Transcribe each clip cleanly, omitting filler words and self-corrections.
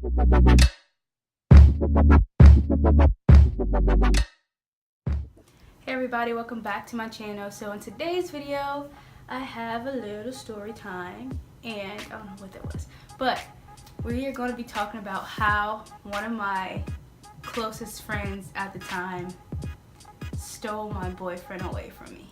Hey everybody, welcome back to my channel. So in today's video, I have a little story time, and I don't know what that was, but we are going to be talking about how one of my closest friends at the time stole my boyfriend away from me.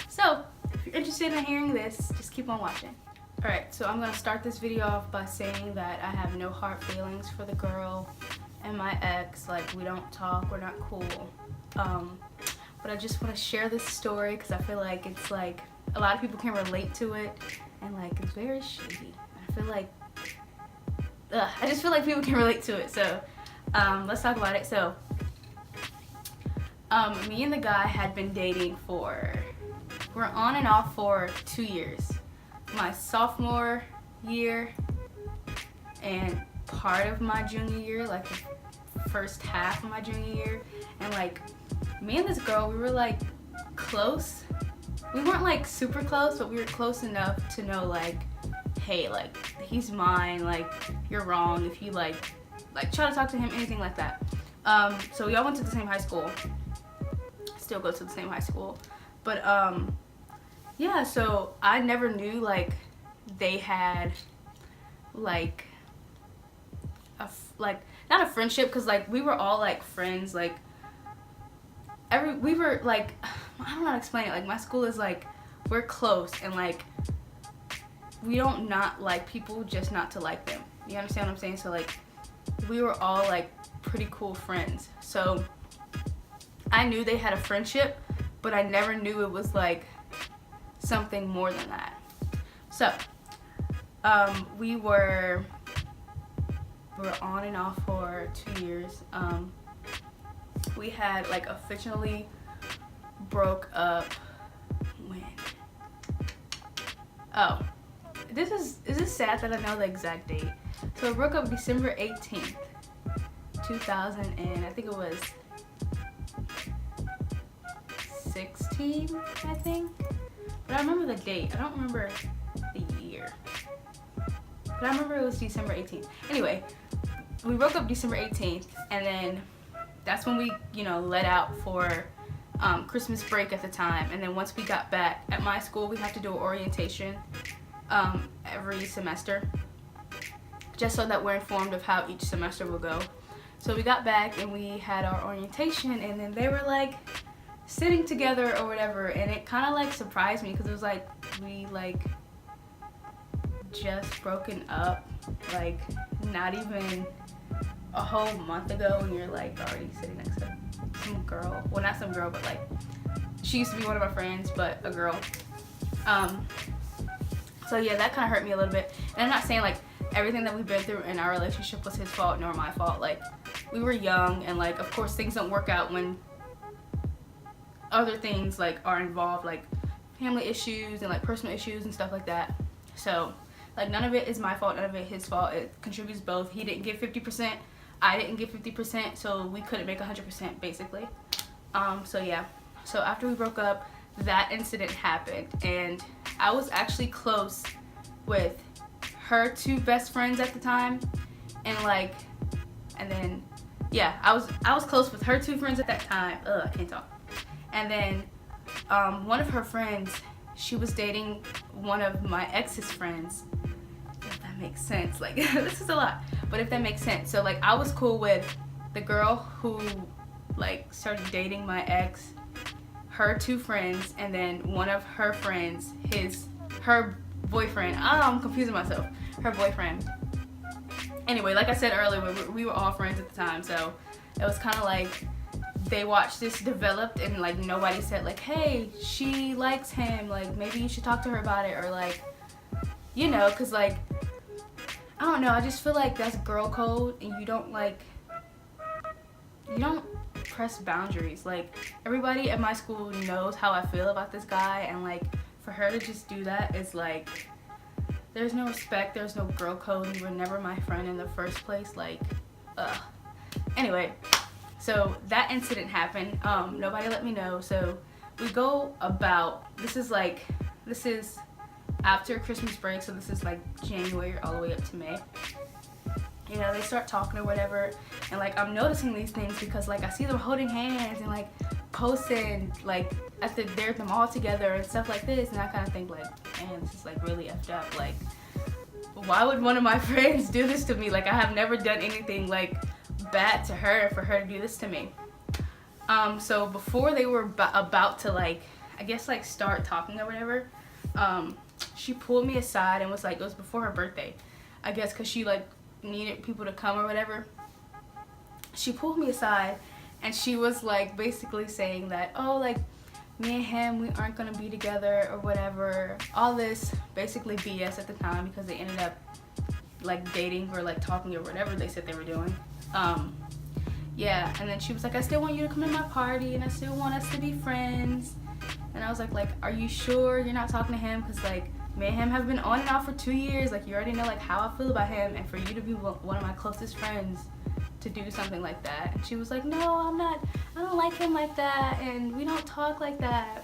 So if you're interested in hearing this, just keep on watching. Alright, so I'm going to start this video off by saying that I have no hard feelings for the girl and my ex. Like, we don't talk, we're not cool. But I just want to share this story because I feel like it's like a lot of people can relate to it, and like it's very shady. I feel like I just feel like people can relate to it. So let's talk about it. So me and the guy had been dating we're on and off for 2 years. My sophomore year and part of my junior year, like the first half of my junior year, and like me and this girl, we were like close. We weren't like super close, but we were close enough to know like, hey, like he's mine, like you're wrong if you like try to talk to him, anything like that. So we all went to the same high school. Still go to the same high school. But yeah, so I never knew like they had like not a friendship, because like we were all like friends, like we were like, I don't know how to explain it. Like my school is like, we're close, and like we don't not like people just not to like them. You understand what I'm saying? So like we were all like pretty cool friends. So I knew they had a friendship, but I never knew it was like something more than that. So we were on and off for 2 years. We had like officially broke up when, oh, is this sad that I know the exact date? So we broke up December 18th, 2000, and I think it was 16, I think. But I remember the date. I don't remember the year. But I remember it was December 18th. Anyway, we broke up December 18th, and then that's when we, let out for Christmas break at the time. And then once we got back at my school, we had to do an orientation every semester, just so that we're informed of how each semester will go. So we got back and we had our orientation, and then they were like sitting together or whatever, and it kind of like surprised me because it was like we like just broken up, like not even a whole month ago, and you're like already sitting next to some girl. Well, not some girl, but like she used to be one of my friends, but a girl. So yeah, that kind of hurt me a little bit. And I'm not saying like everything that we've been through in our relationship was his fault nor my fault. Like we were young, and like of course things don't work out when other things like are involved, like family issues and like personal issues and stuff like that. So like none of it is my fault, none of it his fault. It contributes both. He didn't give 50%, I didn't give 50%, so we couldn't make 100% basically. So yeah, so after we broke up, that incident happened, and I was actually close with her two best friends at the time, and then yeah, I was close with her two friends at that time. I can't talk. And then one of her friends, she was dating one of my ex's friends. If that makes sense. Like this is a lot, but if that makes sense. So like I was cool with the girl who like started dating my ex, her two friends, and then one of her friends, her boyfriend. Oh, I'm confusing myself. Her boyfriend. Anyway, like I said earlier, we were all friends at the time, so it was kind of like they watched this develop, and like nobody said like, hey, she likes him, like maybe you should talk to her about it, or like, because like I don't know, I just feel like that's girl code, and you don't press boundaries. Like everybody at my school knows how I feel about this guy, and like for her to just do that is like, there's no respect, there's no girl code. You were never my friend in the first place. Like anyway, so that incident happened. Nobody let me know, so we go about, this is after Christmas break, so this is like January all the way up to May. you know, they start talking or whatever, and like I'm noticing these things because like I see them holding hands and like posting like they're at the mall together and stuff like this, and I kind of think like, man, this is like really effed up. Like, why would one of my friends do this to me? Like, I have never done anything like bad to her for her to do this to me. So before they were about to like, I guess like start talking or whatever, she pulled me aside and was like, it was before her birthday, I guess, because she like needed people to come or whatever. She pulled me aside and she was like basically saying that, oh, like me and him, we aren't gonna be together or whatever, all this basically BS at the time, because they ended up like dating or like talking or whatever they said they were doing. Yeah, and then she was like, I still want you to come to my party and I still want us to be friends. And I was like, are you sure you're not talking to him? Because like me and him have been on and off for 2 years. Like, you already know like how I feel about him, and for you to be one of my closest friends to do something like that. And she was like, no, I don't like him like that, and we don't talk like that.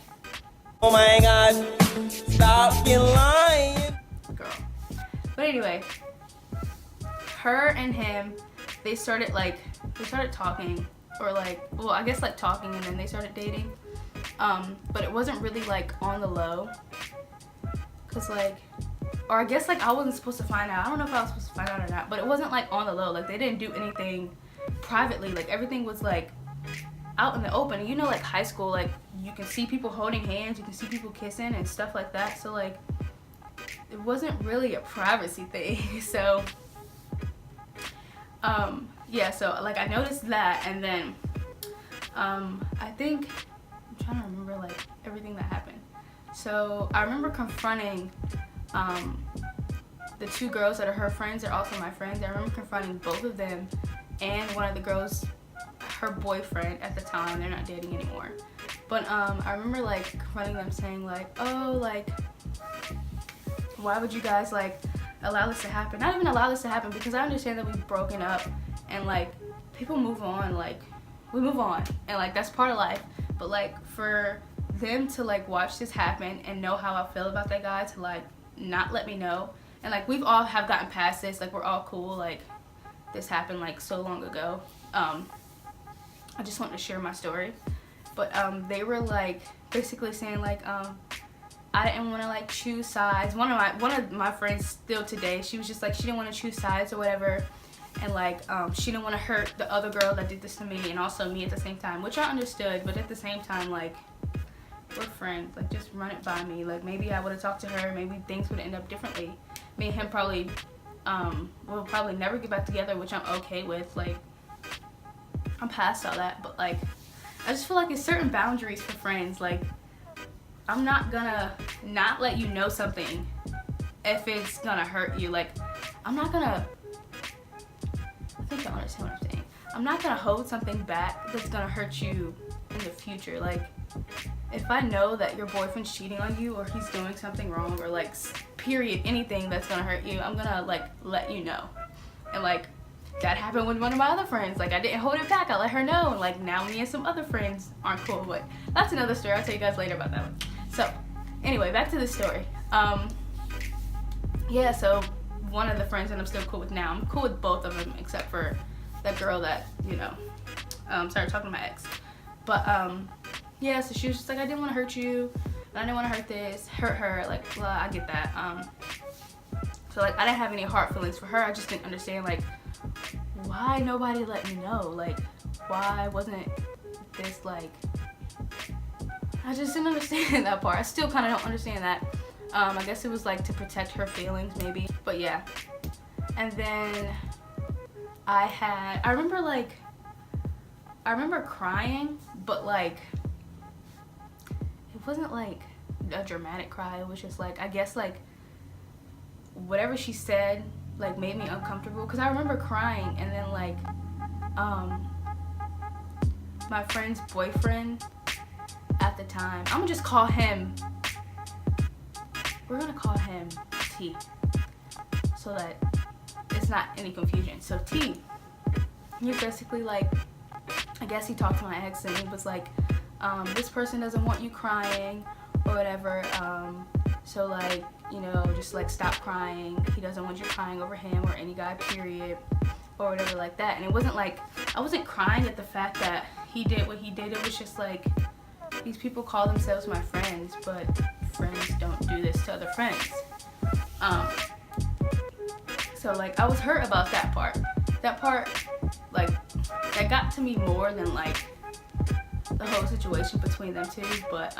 Oh my God, stop being lying. Girl. But anyway, her and him, they started talking, or like, well, I guess like talking, and then they started dating. But it wasn't really like on the low, cause like, or I guess like I wasn't supposed to find out. I don't know if I was supposed to find out or not, but it wasn't like on the low. Like, they didn't do anything privately. Like, everything was like out in the open. And you know, like high school, like you can see people holding hands, you can see people kissing and stuff like that. So like, it wasn't really a privacy thing. So yeah, so like I noticed that, and then I think I'm trying to remember like everything that happened. So I remember confronting the two girls that are her friends. They're also my friends. I remember confronting both of them and one of the girls, her boyfriend at the time. They're not dating anymore. But I remember like confronting them, saying like, oh, like, why would you guys like allow this to happen? Not even allow this to happen, because I understand that we've broken up and like people move on, like we move on, and like that's part of life. But like for them to like watch this happen and know how I feel about that guy, to like not let me know, and like we've all have gotten past this, like we're all cool, like this happened like so long ago. I just wanted to share my story. But they were like basically saying like I didn't want to like choose sides. One of my friends still today, she was just like, she didn't want to choose sides or whatever, and like she didn't want to hurt the other girl that did this to me and also me at the same time, which I understood. But at the same time, like, we're friends, like just run it by me. Like, maybe I would have talked to her, maybe things would end up differently. Me and him probably will probably never get back together, which I'm okay with. Like, I'm past all that. But like, I just feel like it's certain boundaries for friends. Like, I'm not gonna not let you know something if it's gonna hurt you. Like, I'm not gonna, I think you understand what I'm saying. I'm not gonna hold something back that's gonna hurt you in the future. Like, if I know that your boyfriend's cheating on you, or he's doing something wrong, or like period, anything that's gonna hurt you, I'm gonna like let you know. And like, that happened with one of my other friends. Like, I didn't hold it back, I let her know. And like, now me and some other friends aren't cool, but that's another story. I'll tell you guys later about that one. So anyway, back to the story. Yeah, so one of the friends that I'm still cool with now, I'm cool with both of them except for that girl that, you know, started talking to my ex. But yeah, so she was just like, I didn't want to hurt you, and I didn't want to hurt her, like, blah, I get that. So like, I didn't have any hard feelings for her. I just didn't understand like why nobody let me know. Like, why wasn't this like, I just didn't understand that part. I still kind of don't understand that. I guess it was like to protect her feelings maybe, but yeah. And then I remember crying, but like, it wasn't like a dramatic cry. It was just like, I guess like whatever she said like made me uncomfortable, because I remember crying. And then like my friend's boyfriend at the time, I'm gonna just call him, we're gonna call him T, so that it's not any confusion. So T, he basically like, I guess he talked to my ex and he was like, this person doesn't want you crying or whatever, so like, you know, just like stop crying. He doesn't want you crying over him or any guy, period. or whatever like that. And it wasn't like, I wasn't crying at the fact that he did what he did. It was just like, these people call themselves my friends, but friends don't do this to other friends. So like, I was hurt about that part. That part, like, that got to me more than like the whole situation between them two, but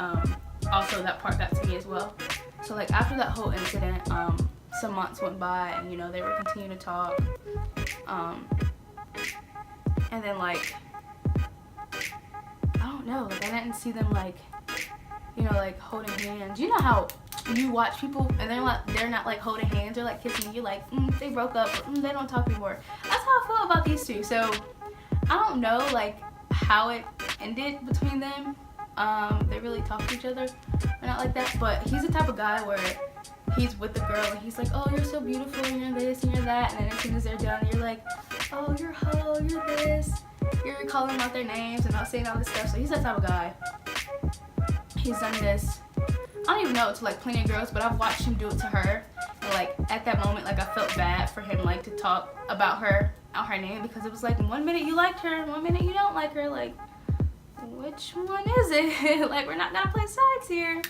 also that part got to me as well. So like, after that whole incident, some months went by, and you know, they were continuing to talk, and then like, I don't know, like, I didn't see them like, you know, like holding hands. You know how you watch people and they're not like holding hands or like kissing, you're like, they broke up, or they don't talk anymore. That's how I feel about these two. So I don't know like how it ended between them. They really talk to each other or not like that, but he's the type of guy where he's with the girl and he's like, oh, you're so beautiful, and you're this and you're that, and then as soon as they're done, you're like, oh, you're a hoe, you're this, you're calling them out their names and not saying all this stuff. So he's that type of guy. He's done this, I don't even know, to like plenty of girls, but I've watched him do it to her, and like at that moment, like I felt bad for him, like to talk about her out her name, because it was like, 1 minute you liked her, 1 minute you don't like her, like, which one is it? Like, we're not gonna play sides here.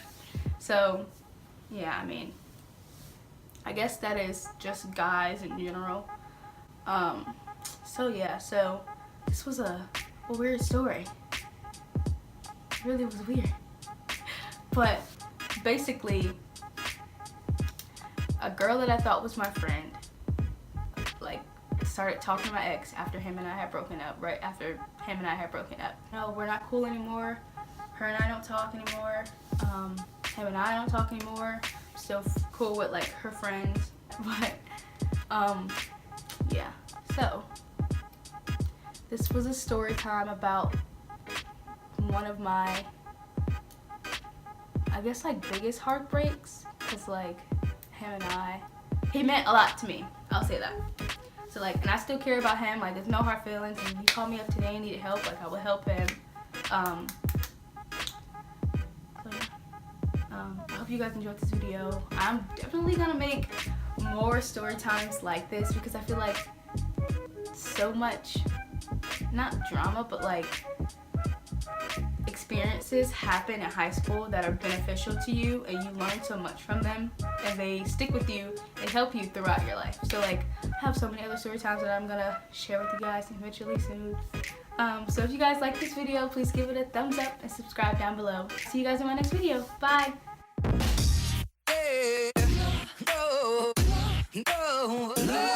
So yeah, I mean, I guess that is just guys in general. So yeah, so this was a weird story. It really was weird. But basically, a girl that I thought was my friend, like, started talking to my ex after him and I had broken up, right after him and I had broken up. No, we're not cool anymore. Her and I don't talk anymore. Him and I don't talk anymore. Still cool with like her friends, but yeah. So this was a story time about one of my, I guess, like biggest heartbreaks, because like he meant a lot to me, I'll say that. So like, and I still care about him, like there's no hard feelings, and he called me up today and needed help, like I would help him. I hope you guys enjoyed this video. I'm definitely gonna make more story times like this, because I feel like so much, not drama, but like experiences happen in high school that are beneficial to you, and you learn so much from them, and they stick with you, they help you throughout your life. So like, I have so many other story times that I'm gonna share with you guys eventually soon. So if you guys like this video, please give it a thumbs up and subscribe down below. See you guys in my next video. Bye! No, no, no.